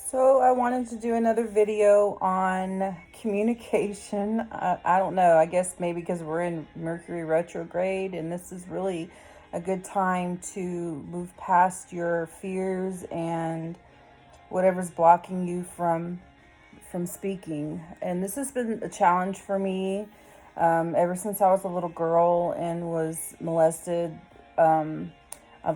So I wanted to do another video on communication. I don't know, I guess maybe because we're in Mercury retrograde and this is really a good time to move past your fears and whatever's blocking you from speaking. And this has been a challenge for me ever since I was a little girl and was molested. I've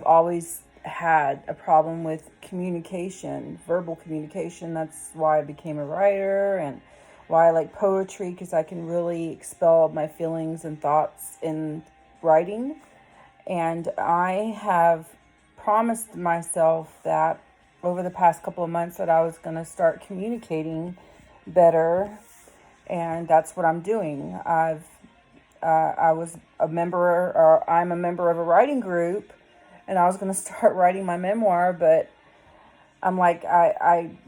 always had a problem with communication, verbal communication. That's why I became a writer and why I like poetry, because I can really expel my feelings and thoughts in writing. And I have promised myself that over the past couple of months that I was going to start communicating better, and that's what I'm doing. I was a member, or I'm a member of a writing group, and I was going to start writing my memoir, but I'm like,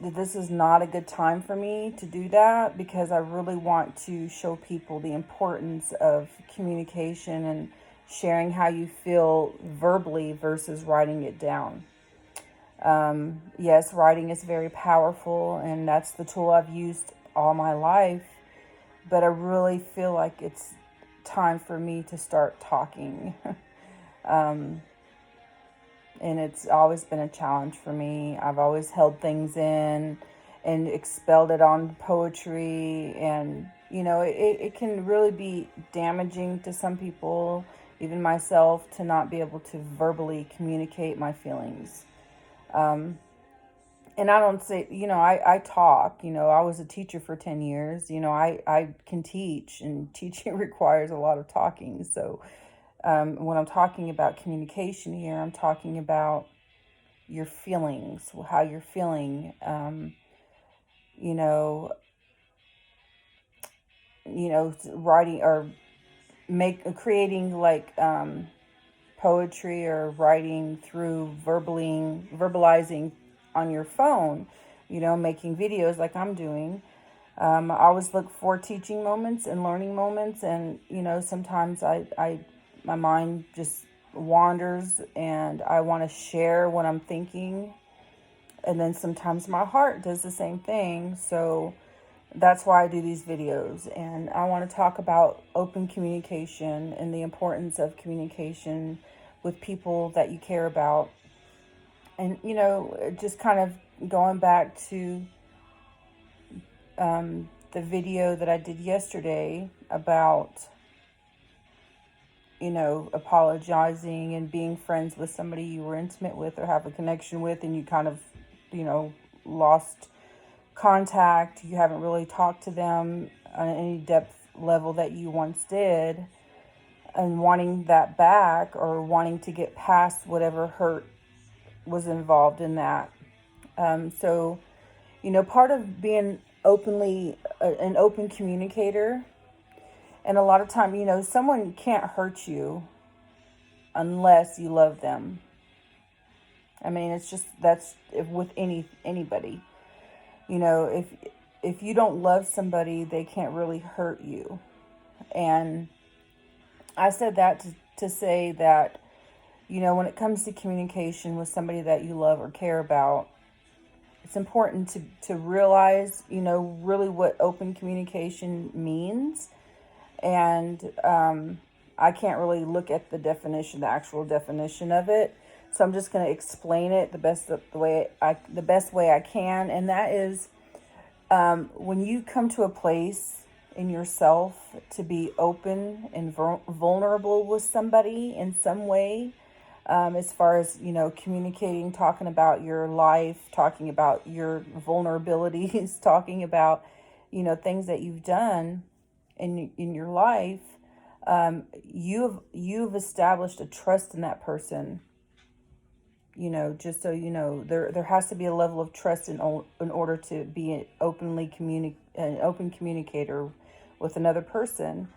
this is not a good time for me to do that because I really want to show people the importance of communication and sharing how you feel verbally versus writing it down. Yes, writing is very powerful, and that's the tool I've used all my life, but I really feel like it's time for me to start talking. And it's always been a challenge for me. I've always held things in and expelled it on poetry, and it can really be damaging to some people, even myself, to not be able to verbally communicate my feelings. And I don't say, I talk. I was a teacher for 10 years. I can teach, and teaching requires a lot of talking. So when I'm talking about communication here, I'm talking about your feelings, how you're feeling, you know, writing or creating like poetry or writing through verbalizing on your phone, making videos like I'm doing. I always look for teaching moments and learning moments, and sometimes my mind just wanders and I want to share what I'm thinking, and then sometimes my heart does the same thing. So that's why I do these videos, and I want to talk about open communication and the importance of communication with people that you care about. And just kind of going back to the video that I did yesterday about apologizing and being friends with somebody you were intimate with or have a connection with, and you kind of lost contact. You haven't really talked to them on any depth level that you once did, and wanting that back, or wanting to get past whatever hurt was involved in that. So part of being an open communicator, and a lot of time, someone can't hurt you unless you love them. I mean, it's just, that's with anybody. If you don't love somebody, they can't really hurt you. And I said that to say that, when it comes to communication with somebody that you love or care about, it's important to realize, really what open communication means. And I can't really look at the actual definition of it. So I'm just going to explain it the best way I can. And that is, when you come to a place in yourself to be open and vulnerable with somebody in some way, as far as, communicating, talking about your life, talking about your vulnerabilities, talking about, things that you've done in your life, you've established a trust in that person. Just so there has to be a level of trust in order to be an open communicator with another person.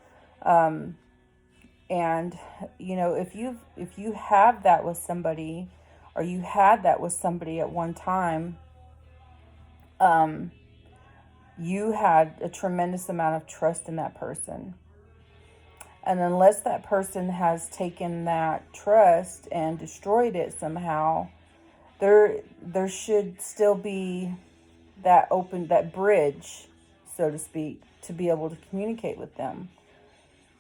And if you have that with somebody, or you had that with somebody at one time, you had a tremendous amount of trust in that person. And unless that person has taken that trust and destroyed it somehow, there should still be that bridge, so to speak, to be able to communicate with them.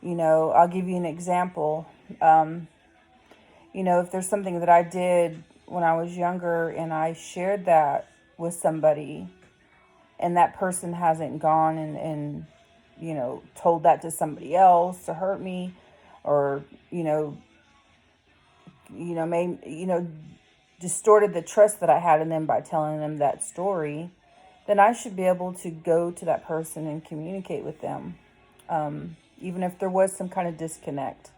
I'll give you an example. Um, if there's something that I did when I was younger and I shared that with somebody, and that person hasn't gone and told that to somebody else to hurt me, or, you know, made, distorted the trust that I had in them by telling them that story, then I should be able to go to that person and communicate with them, even if there was some kind of disconnect.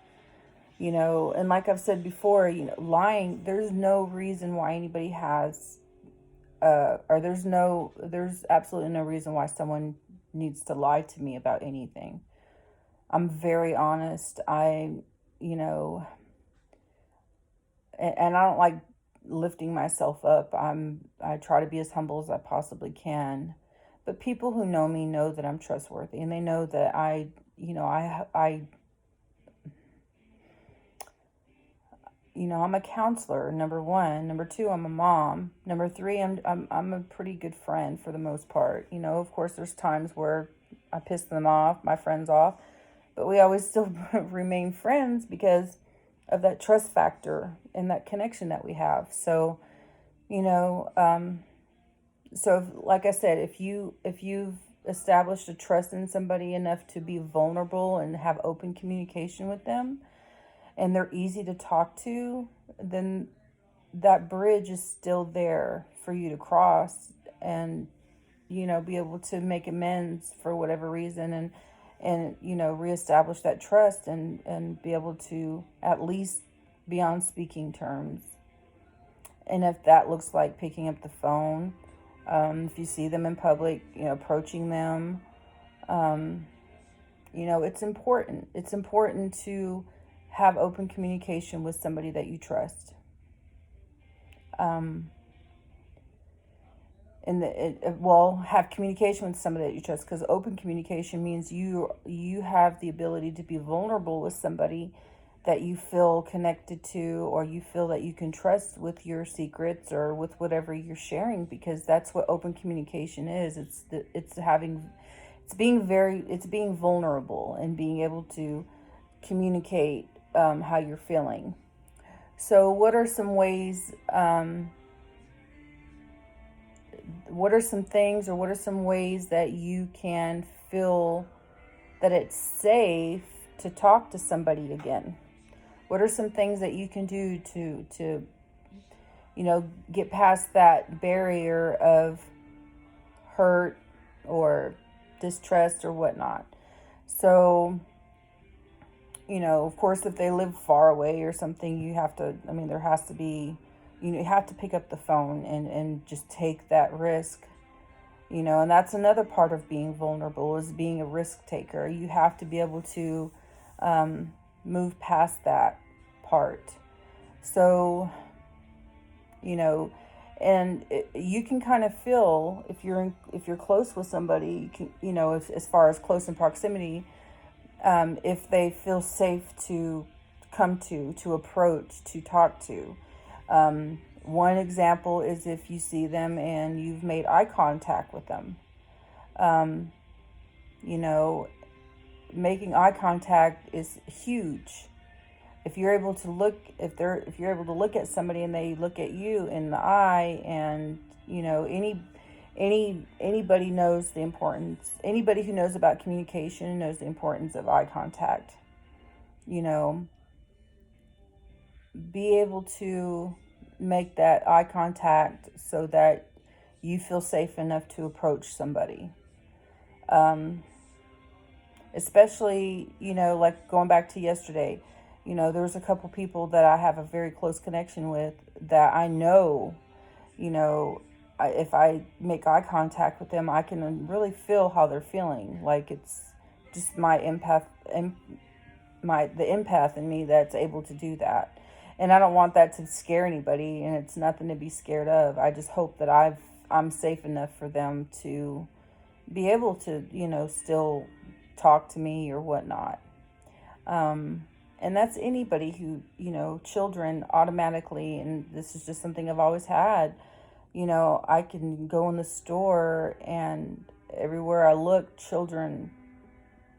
And like I've said before, lying, there's no reason why anybody has, or there's absolutely no reason why someone needs to lie to me about anything. I'm very honest. You know, and I don't like lifting myself up. I try to be as humble as I possibly can. But people who know me know that I'm trustworthy, and they know that I'm a counselor, number one. Number two, I'm a mom. Number three, I'm a pretty good friend for the most part. Of course, there's times where I piss them off, my friends off, but we always still remain friends because of that trust factor and that connection that we have. So, you know, um, like I said, if you've established a trust in somebody enough to be vulnerable and have open communication with them, and they're easy to talk to, then that bridge is still there for you to cross, and be able to make amends for whatever reason, and reestablish that trust, and be able to at least be on speaking terms. And if that looks like picking up the phone, if you see them in public, approaching them, um, it's important. It's important to have open communication with somebody that you trust. Um, have communication with somebody that you trust, because open communication means you have the ability to be vulnerable with somebody that you feel connected to, or you feel that you can trust with your secrets or with whatever you're sharing, because that's what open communication is. It's being vulnerable and being able to communicate how you're feeling. So what are some things, or what are some ways that you can feel that it's safe to talk to somebody again? What are some things that you can do to get past that barrier of hurt or distrust or whatnot? So, of course, if they live far away or something, there has to be, you have to pick up the phone and just take that risk. And that's another part of being vulnerable, is being a risk taker. You have to be able to move past that part. So, you know, you can kind of feel, if you're close with somebody, you can, as far as close in proximity, if they feel safe to come to approach, to talk to. One example is if you see them and you've made eye contact with them. Um, you know, Making eye contact is huge. If you're able to look at somebody and they look at you in the eye, and anybody knows the importance. Anybody who knows about communication knows the importance of eye contact. You know, be able to make that eye contact so that you feel safe enough to approach somebody. Um, Especially, like going back to yesterday, there was a couple people that I have a very close connection with that I know, you know, if I make eye contact with them, I can really feel how they're feeling. Like, it's just the empath in me that's able to do that. And I don't want that to scare anybody, and it's nothing to be scared of. I just hope that I'm safe enough for them to be able to, still talk to me or whatnot. And that's anybody who, children automatically, and this is just something I've always had. You know, I can go in the store and everywhere I look, children,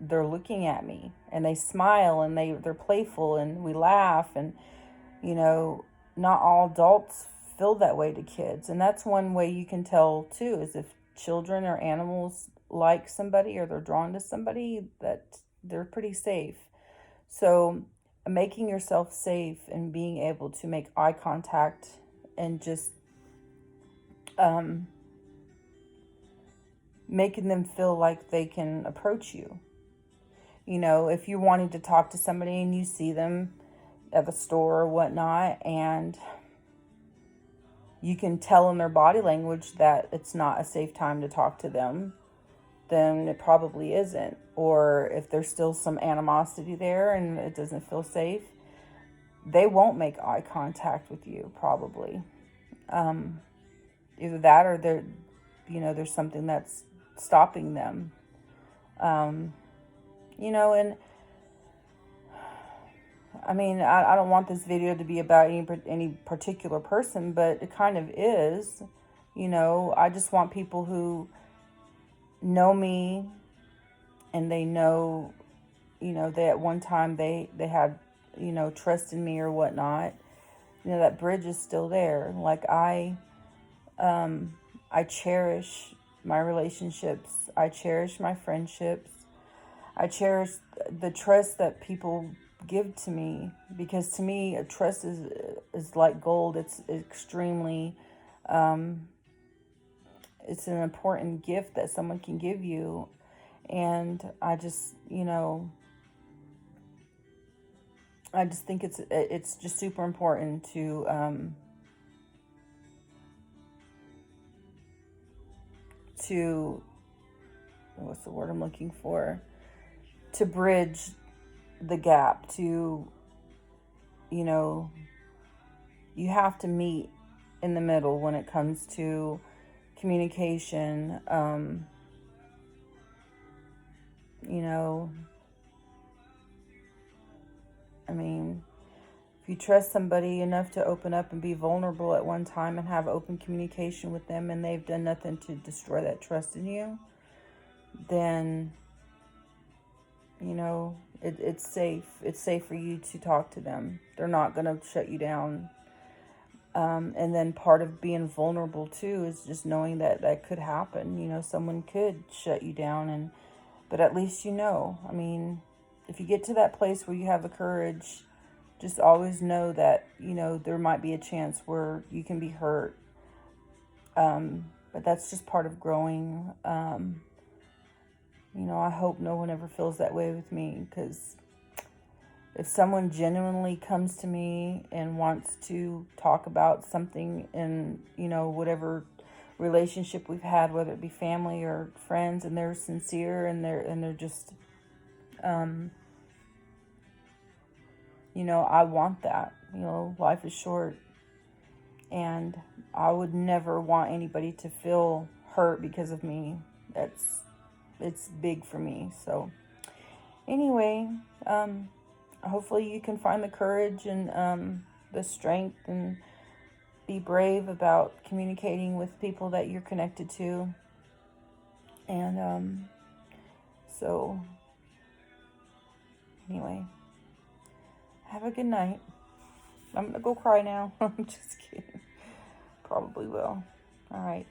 they're looking at me and they smile and they're playful and we laugh. And, you know, not all adults feel that way to kids. And that's one way you can tell too, is if children or animals like somebody or they're drawn to somebody, that they're pretty safe. So making yourself safe and being able to make eye contact and just um, making them feel like they can approach you. You know, if you're wanting to talk to somebody and you see them at the store or whatnot, and you can tell in their body language that it's not a safe time to talk to them, then it probably isn't. Or if there's still some animosity there and it doesn't feel safe, they won't make eye contact with you, probably. Either that or there's something that's stopping them. And I mean, I don't want this video to be about any particular person, but it kind of is. I just want people who know me and they know, they at one time they had, trust in me or whatnot. That bridge is still there. Like I cherish my relationships. I cherish my friendships. I cherish the trust that people give to me, because to me, a trust is like gold. It's extremely, it's an important gift that someone can give you. And I just think it's just super important to what's the word I'm looking for? To bridge the gap, to, you have to meet in the middle when it comes to communication. I mean, if you trust somebody enough to open up and be vulnerable at one time and have open communication with them, and they've done nothing to destroy that trust in you, then, it's safe. It's safe for you to talk to them. They're not going to shut you down. And then part of being vulnerable too is just knowing that could happen. Someone could shut you down, but at least I mean, if you get to that place where you have the courage, just always know that, there might be a chance where you can be hurt. But that's just part of growing. I hope no one ever feels that way with me, because if someone genuinely comes to me and wants to talk about something in, whatever relationship we've had, whether it be family or friends, and they're sincere and they're just, I want that. Life is short, and I would never want anybody to feel hurt because of me. It's big for me. So anyway, hopefully you can find the courage and the strength and be brave about communicating with people that you're connected to. And so anyway, have a good night. I'm gonna go cry now. I'm just kidding. Probably will. All right.